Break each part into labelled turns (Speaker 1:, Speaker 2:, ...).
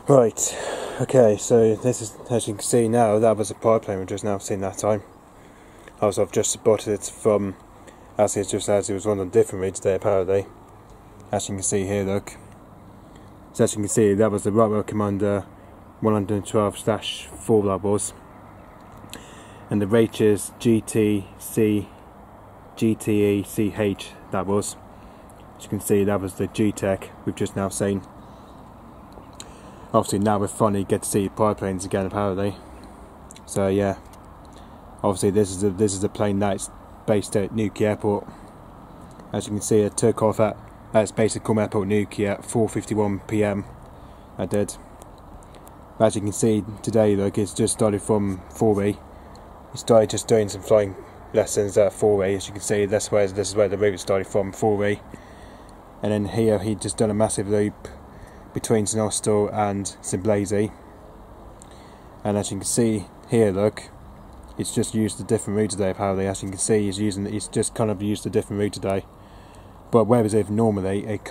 Speaker 1: Right, okay, so this is, as you can see now, that was a Aeroplane we've just now seen that time. Also, I've just spotted it from, as it was on a different route today apparently. As you can see here, look. So as you can see, that was the Rockwell Commander 112/4 that was. And the rate is GTECH that was. As you can see, that was the G-Tech we've just now seen. Obviously now we finally get to see Aeroplanes again apparently. So yeah, obviously this is a plane that's based at Nuke Airport. As you can see, it took off at its base at Kum Airport Nuke at 4:51 PM. I did. As you can see today, look, it's just started from 4E. He started just doing some flying lessons at 4E. As you can see, this is where the route started from, 4E. And then here he just done a massive loop between St Austell and St Blasey. And as you can see here, look, it's just used a different route today apparently. As you can see, he's just kind of used a different route today. But whereas if normally it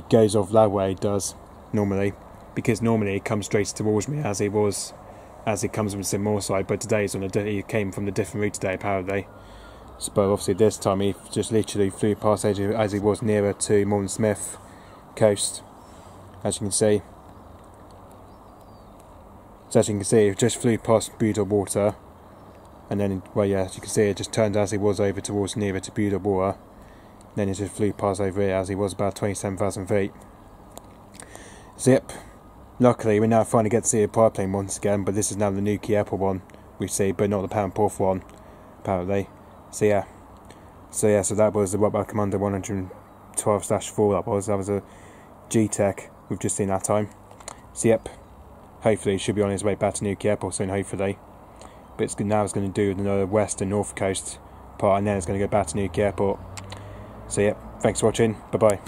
Speaker 1: goes off that way, it does normally, because normally it comes straight towards me as it comes from St Moorside. But today he came from the different route today apparently. So, but obviously this time he just literally flew past as he was nearer to Morton Smith coast. As you can see. So as you can see, it just flew past Budor Water, and then, well yeah, as you can see, it just turned as he was over towards nearer to Budor Water. Then it just flew past over it as he was about 27,000 feet. So yep, luckily we now finally get to see a Aeroplane once again, but this is now the Nuke Airport one we see, but not the Pound Porth one, apparently. So yeah, so that was the Rockwell Commander 112/4 that was a G-Tech we've just seen that time. So yep, hopefully he should be on his way back to Nuke Airport soon, hopefully. But now it's going to do the west and north coast part, and then it's going to go back to Nuke Airport. So yep, thanks for watching, bye bye.